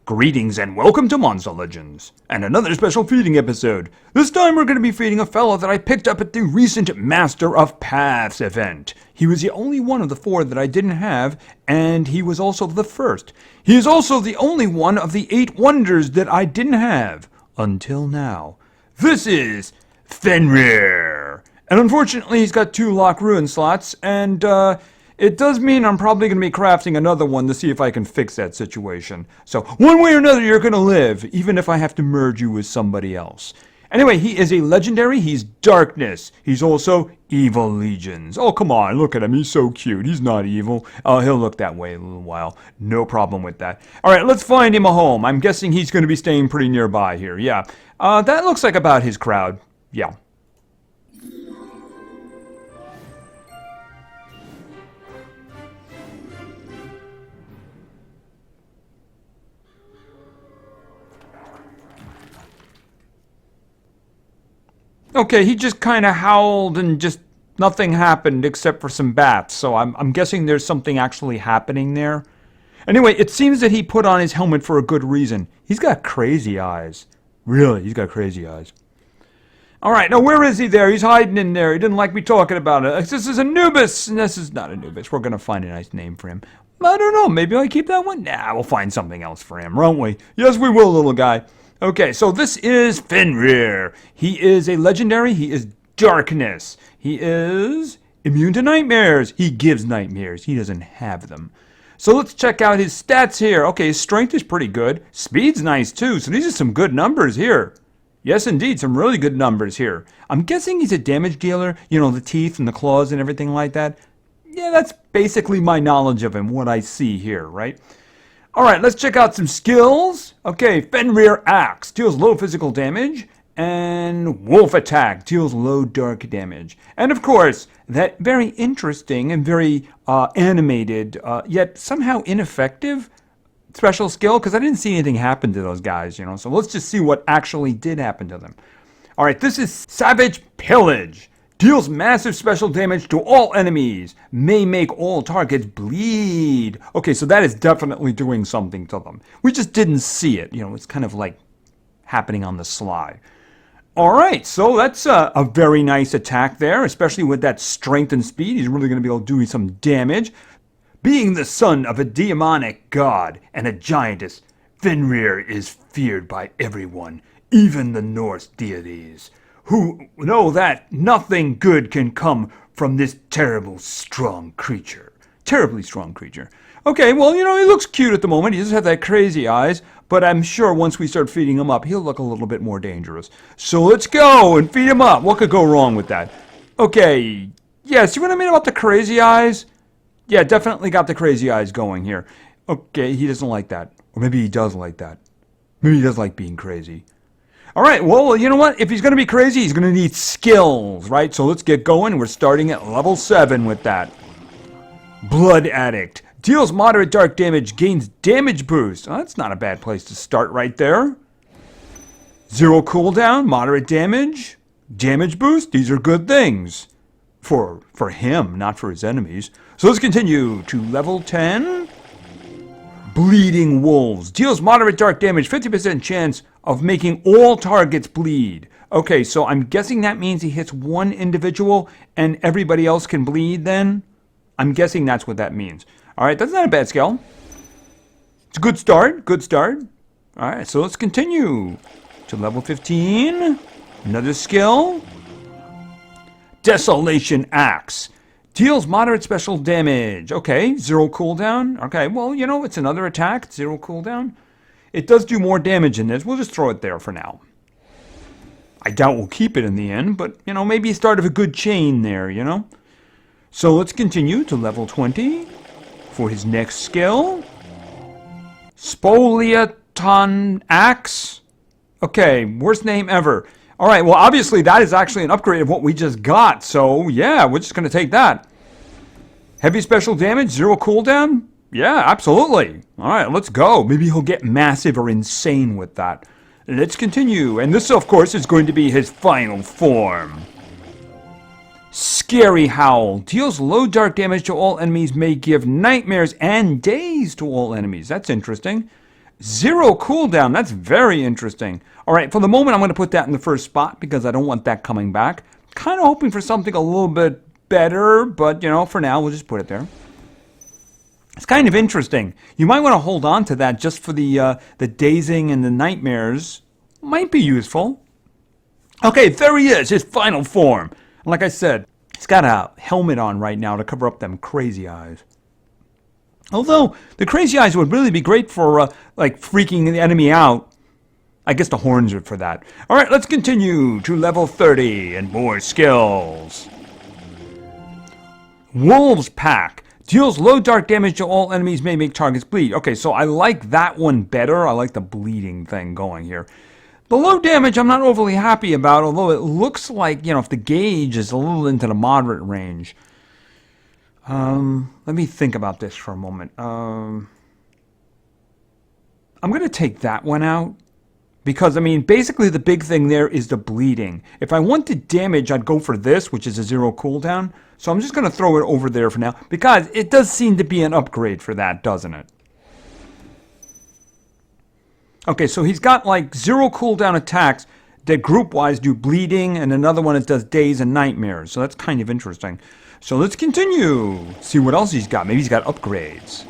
Greetings and welcome to Monster Legends, and another special feeding episode. This time we're going to be feeding a fellow that I picked up at the recent Master of Paths event. He was the only one of the 4 that I didn't have, and he was also the first. He is also the only one of the 8 wonders that I didn't have, until now. This is Fenrir. And unfortunately he's got 2 lock ruin slots, and it does mean I'm probably going to be crafting another one to see if I can fix that situation. So, one way or another, you're going to live, even if I have to merge you with somebody else. Anyway, he is a legendary. He's darkness. He's also evil legions. Oh, come on. Look at him. He's so cute. He's not evil. Oh, he'll look that way in a little while. No problem with that. All right, let's find him a home. I'm guessing he's going to be staying pretty nearby here. Yeah. That looks like about his crowd. Yeah. Okay, he just kind of howled and just nothing happened except for some bats. So I'm guessing there's something actually happening there. Anyway, it seems that he put on his helmet for a good reason. He's got crazy eyes. Really, he's got crazy eyes. All right, now where is he there? He's hiding in there. He didn't like me talking about it. This is Anubis. This is not Anubis. We're going to find a nice name for him. I don't know. Maybe I keep that one? Nah, we'll find something else for him, won't we? Yes, we will, little guy. Okay, so this is Fenrir. He is a legendary. He is darkness. He is immune to nightmares. He gives nightmares. He doesn't have them. So let's check out his stats here. Okay, his strength is pretty good. Speed's nice too. So these are some good numbers here. Yes, indeed, some really good numbers here. I'm guessing he's a damage dealer. You know, the teeth and the claws and everything like that. Yeah, that's basically my knowledge of him, what I see here, right? All right, let's check out some skills. Okay, Fenrir Axe deals low physical damage, and Wolf Attack deals low dark damage. And of course, that very interesting and very animated, yet somehow ineffective special skill, because I didn't see anything happen to those guys, you know. So let's just see what actually did happen to them. All right, this is Savage Pillage. Deals massive special damage to all enemies. May make all targets bleed. Okay, so that is definitely doing something to them. We just didn't see it. You know, it's kind of like happening on the sly. All right, so that's a very nice attack there, especially with that strength and speed. He's really going to be able to do some damage. Being the son of a demonic god and a giantess, Fenrir is feared by everyone, even the Norse deities, who know that nothing good can come from this terribly strong creature. Terribly strong creature. Okay, well, you know, he looks cute at the moment. He doesn't have that crazy eyes, but I'm sure once we start feeding him up, he'll look a little bit more dangerous. So let's go and feed him up. What could go wrong with that? Okay, yeah, see what I mean about the crazy eyes? Yeah, definitely got the crazy eyes going here. Okay, he doesn't like that. Or maybe he does like that. Maybe he does like being crazy. All right, well, you know what? If he's going to be crazy, he's going to need skills, right? So let's get going. We're starting at level 7 with that. Blood Addict. Deals moderate dark damage, gains damage boost. Oh, that's not a bad place to start right there. 0 cooldown, moderate damage, damage boost. These are good things. For him, not for his enemies. So let's continue to level 10. Bleeding Wolves. Deals moderate dark damage, 50% chance of making all targets bleed. Okay, so I'm guessing that means he hits one individual and everybody else can bleed then? I'm guessing that's what that means. All right, that's not a bad skill. It's a good start, good start. All right, so let's continue to level 15. Another skill. Desolation Axe. Deals moderate special damage. Okay, 0 cooldown. Okay, well, you know, it's another attack. 0 cooldown. It does do more damage in this. We'll just throw it there for now. I doubt we'll keep it in the end, but, you know, maybe start of a good chain there, you know? So let's continue to level 20 for his next skill. Spoliaton Axe. Okay, worst name ever. All right, well, obviously that is actually an upgrade of what we just got. So, yeah, we're just going to take that. Heavy special damage, 0 cooldown? Yeah, absolutely. All right, let's go. Maybe he'll get massive or insane with that. Let's continue. And this, of course, is going to be his final form. Scary Howl. Deals low dark damage to all enemies, may give nightmares and days to all enemies. That's interesting. 0 cooldown. That's very interesting. All right, for the moment, I'm going to put that in the first spot because I don't want that coming back. Kind of hoping for something a little bit better, but, you know, for now, we'll just put it there. It's kind of interesting. You might want to hold on to that just for the dazing and the nightmares. Might be useful. Okay, there he is, his final form. And like I said, he's got a helmet on right now to cover up them crazy eyes. Although, the crazy eyes would really be great for, like, freaking the enemy out. I guess the horns are for that. All right, let's continue to level 30 and more skills. Wolves Pack. Deals low dark damage to all enemies, may make targets bleed. Okay, so I like that one better. I like the bleeding thing going here. The low damage I'm not overly happy about, although it looks like, you know, if the gauge is a little into the moderate range. Let me think about this for a moment. I'm going to take that one out. Because, I mean, basically the big thing there is the bleeding. If I wanted damage, I'd go for this, which is a 0 cooldown. So I'm just going to throw it over there for now. Because it does seem to be an upgrade for that, doesn't it? Okay, so he's got like 0 cooldown attacks that group-wise do bleeding. And another one that does days and nightmares. So that's kind of interesting. So let's continue. See what else he's got. Maybe he's got upgrades.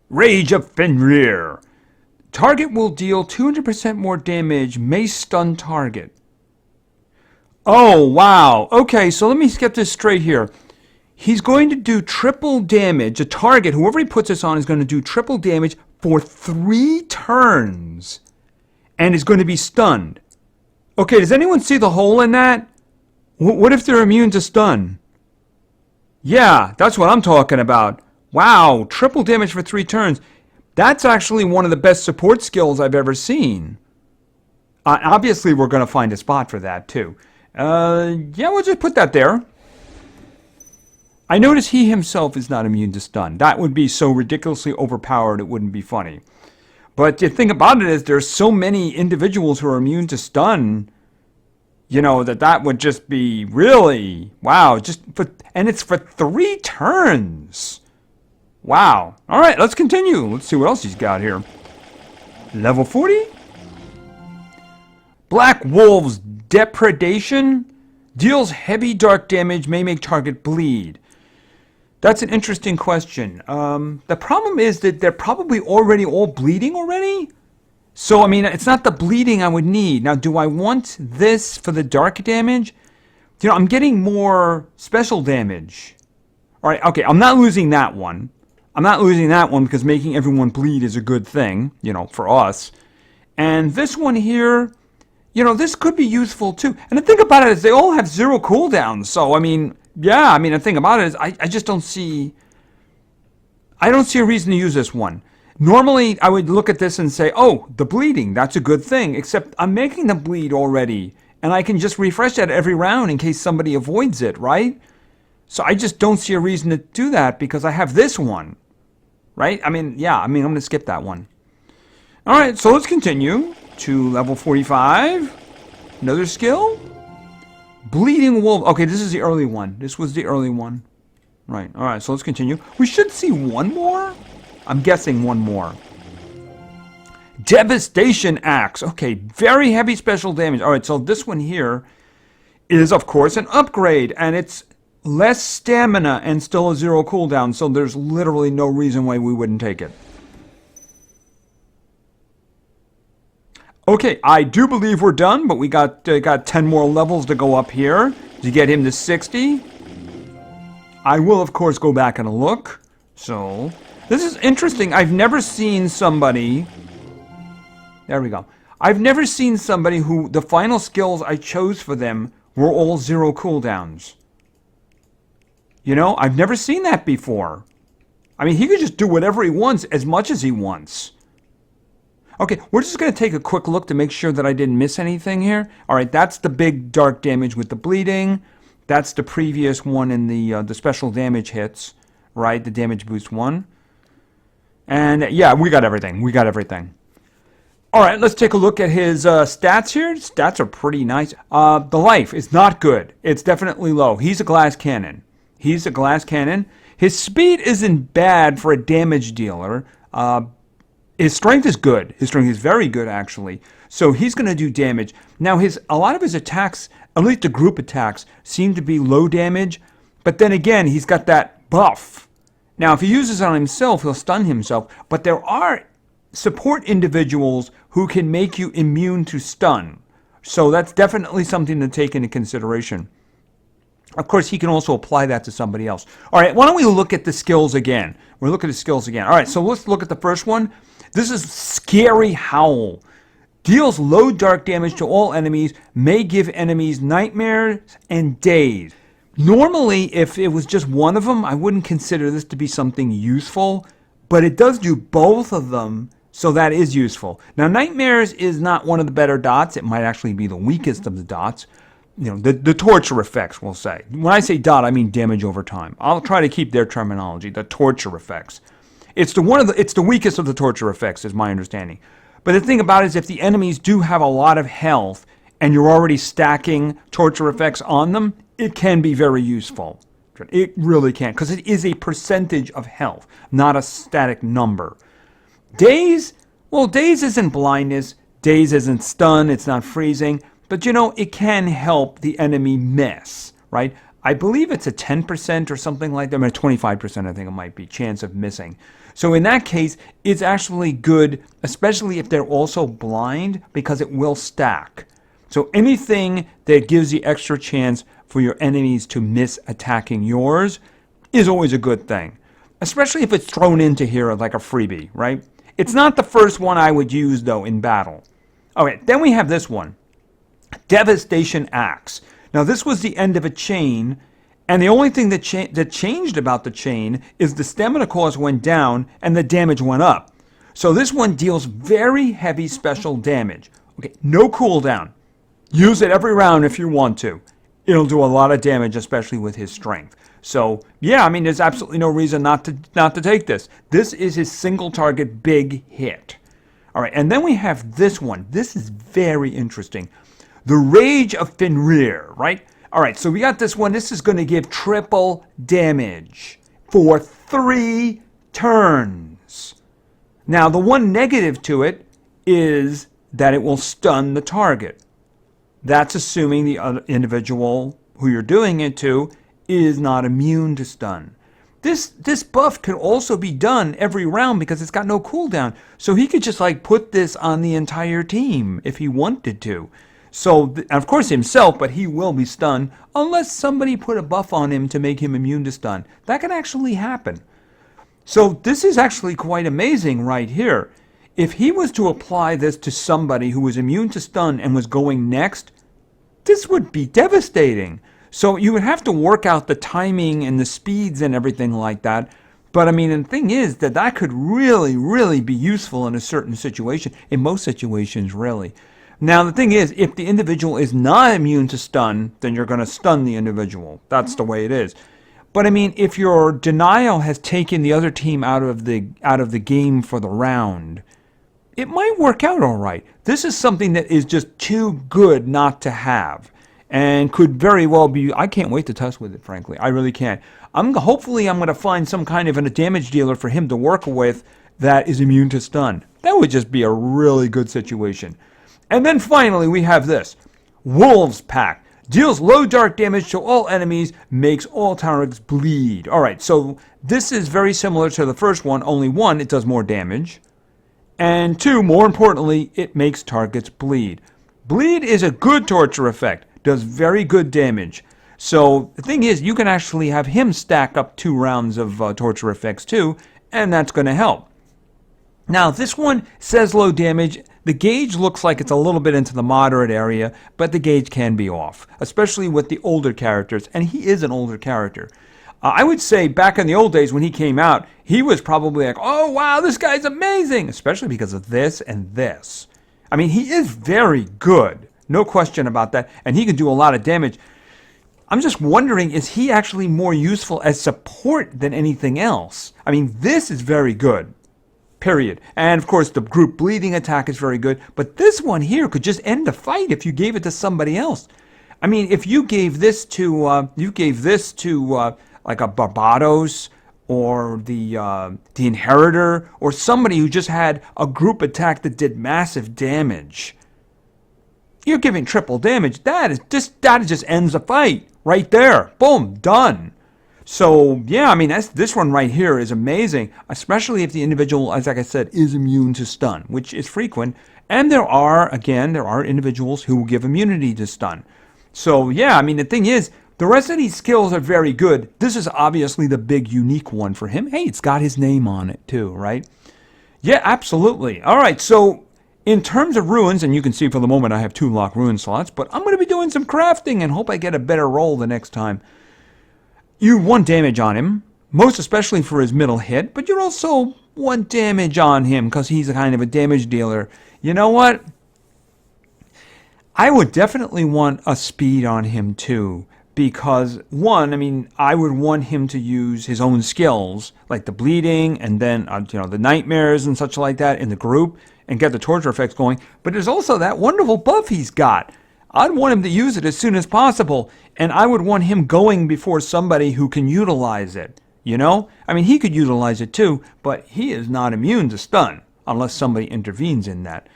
Rage of Fenrir. Target will deal 200% more damage, may stun target. Oh, wow. Okay, so let me get this straight here. He's going to do triple damage. A target, whoever he puts this on, is going to do triple damage for 3 turns. And is going to be stunned. Okay, does anyone see the hole in that? What if they're immune to stun? Yeah, that's what I'm talking about. Wow, triple damage for 3 turns. That's actually one of the best support skills I've ever seen. Obviously, we're going to find a spot for that, too. Yeah, we'll just put that there. I notice he himself is not immune to stun. That would be so ridiculously overpowered, it wouldn't be funny. But the thing about it is there's so many individuals who are immune to stun, you know, that would just be really, wow. And it's for 3 turns. Wow. All right, let's continue. Let's see what else he's got here. Level 40? Black Wolves Depredation. Deals heavy dark damage, may make target bleed. That's an interesting question. The problem is that they're probably already all bleeding already. So, I mean, it's not the bleeding I would need. Now, do I want this for the dark damage? You know, I'm getting more special damage. All right, okay, I'm not losing that one. I'm not losing that one because making everyone bleed is a good thing, you know, for us. And this one here, you know, this could be useful too. And the thing about it is they all have 0 cooldowns. So, I mean, yeah, I mean, the thing about it is I just don't see... I don't see a reason to use this one. Normally, I would look at this and say, oh, the bleeding, that's a good thing. Except I'm making them bleed already. And I can just refresh that every round in case somebody avoids it, right? So I just don't see a reason to do that because I have this one. Right? I mean, yeah, I'm going to skip that one. All right, so let's continue to level 45. Another skill. Bleeding Wolf. Okay, this is the early one. This was the early one. Right, all right, so let's continue. We should see one more. I'm guessing one more. Devastation Axe. Okay, very heavy special damage. All right, so this one here is, of course, an upgrade, and it's less stamina and still a 0 cooldown, so there's literally no reason why we wouldn't take it. Okay, I do believe we're done, but we got 10 more levels to go up here to get him to 60. I will, of course, go back and look. So, this is interesting. I've never seen somebody... There we go. I've never seen somebody who the final skills I chose for them were all 0 cooldowns. You know, I've never seen that before. I mean, he could just do whatever he wants, as much as he wants. Okay, we're just going to take a quick look to make sure that I didn't miss anything here. All right, that's the big dark damage with the bleeding. That's the previous one in the special damage hits, right? The damage boost one. And yeah, we got everything. We got everything. All right, let's take a look at his stats here. Stats are pretty nice. The life is not good. It's definitely low. He's a glass cannon. He's a glass cannon. His speed isn't bad for a damage dealer. His strength is good. His strength is very good, actually. So he's going to do damage. Now, a lot of his attacks, at least the group attacks, seem to be low damage. But then again, he's got that buff. Now, if he uses it on himself, he'll stun himself. But there are support individuals who can make you immune to stun. So that's definitely something to take into consideration. Of course, he can also apply that to somebody else. All right, why don't we look at the skills again? We'll look at the skills again. All right, so let's look at the first one. This is Scary Howl. Deals low dark damage to all enemies, may give enemies nightmares and days. Normally, if it was just one of them, I wouldn't consider this to be something useful, but it does do both of them, so that is useful. Now, nightmares is not one of the better dots. It might actually be the weakest of the dots. You know, the torture effects, we'll say. When I say dot, I mean damage over time. I'll try to keep their terminology, the torture effects. It's the weakest of the torture effects, is my understanding. But the thing about it is if the enemies do have a lot of health and you're already stacking torture effects on them, it can be very useful. It really can, because it is a percentage of health, not a static number. Daze, well, daze isn't blindness, daze isn't stun, it's not freezing. But, you know, it can help the enemy miss, right? I believe it's a 10% or something like that. I mean, 25% I think it might be, chance of missing. So in that case, it's actually good, especially if they're also blind, because it will stack. So anything that gives the extra chance for your enemies to miss attacking yours is always a good thing. Especially if it's thrown into here like a freebie, right? It's not the first one I would use, though, in battle. All right, then we have this one. Devastation Axe. Now, this was the end of a chain, and the only thing that changed about the chain is the stamina cost went down and the damage went up. So this one deals very heavy special damage. Okay, no cooldown. Use it every round if you want to. It'll do a lot of damage, especially with his strength. So, yeah, I mean, there's absolutely no reason not to take this. This is his single target big hit. All right, and then we have this one. This is very interesting. The Rage of Fenrir, right? All right, so we got this one. This is going to give triple damage for 3 turns. Now, the one negative to it is that it will stun the target. That's assuming the other individual who you're doing it to is not immune to stun. This buff could also be done every round because it's got no cooldown. So he could just like put this on the entire team if he wanted to. So, of course himself, but he will be stunned unless somebody put a buff on him to make him immune to stun. That can actually happen. So this is actually quite amazing right here. If he was to apply this to somebody who was immune to stun and was going next, this would be devastating. So you would have to work out the timing and the speeds and everything like that. But I mean, the thing is that could really, really be useful in a certain situation. In most situations, really. Now, the thing is, if the individual is not immune to stun, then you're going to stun the individual. That's the way it is. But I mean, if your denial has taken the other team out of the game for the round, it might work out all right. This is something that is just too good not to have, and could very well be. I can't wait to test with it, frankly. I really can't. Hopefully I'm going to find some kind of a damage dealer for him to work with that is immune to stun. That would just be a really good situation. And then finally we have this. Wolves Pack. Deals low dark damage to all enemies, makes all targets bleed. Alright, so this is very similar to the first one, only one, it does more damage. And 2, more importantly, it makes targets bleed. Bleed is a good torture effect, does very good damage. So the thing is, you can actually have him stack up 2 rounds of torture effects too, and that's going to help. Now, this one says low damage. The gauge looks like it's a little bit into the moderate area, but the gauge can be off, especially with the older characters, and he is an older character. I would say back in the old days when he came out, he was probably like, oh, wow, this guy's amazing, especially because of this and this. I mean, he is very good, no question about that, and he can do a lot of damage. I'm just wondering, is he actually more useful as support than anything else? I mean, this is very good. Period. And of course, the group bleeding attack is very good. But this one here could just end the fight if you gave it to somebody else. I mean, if you gave this to like a Barbados or the Inheritor, or somebody who just had a group attack that did massive damage. You're giving triple damage. That just ends the fight right there. Boom, done. So yeah, I mean this one right here is amazing, especially if the individual, as like I said, is immune to stun, which is frequent. And there are individuals who will give immunity to stun. So yeah, I mean the thing is, the rest of these skills are very good. This is obviously the big unique one for him. Hey, it's got his name on it too, right? Yeah, absolutely. All right, so in terms of runes, and you can see for the moment I have 2 locked rune slots, but I'm going to be doing some crafting and hope I get a better roll the next time. You 1 damage on him, most especially for his middle hit, but you're also 1 damage on him because he's a kind of a damage dealer. You know what? I would definitely want a speed on him too, because one, I mean, I would want him to use his own skills, like the bleeding and then the nightmares and such like that in the group, and get the torture effects going. But there's also that wonderful buff he's got. I'd want him to use it as soon as possible, and I would want him going before somebody who can utilize it. You know? I mean, he could utilize it too, but he is not immune to stun, unless somebody intervenes in that.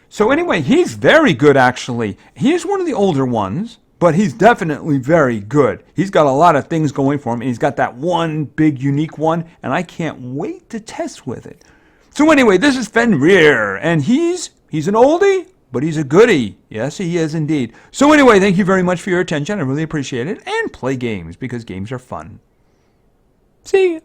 So anyway, he's very good actually. He is one of the older ones, but he's definitely very good. He's got a lot of things going for him, and he's got that one big unique one, and I can't wait to test with it. So anyway, this is Fenrir, and he's an oldie, but he's a goodie. Yes, he is indeed. So anyway, thank you very much for your attention. I really appreciate it. And play games, because games are fun. See ya.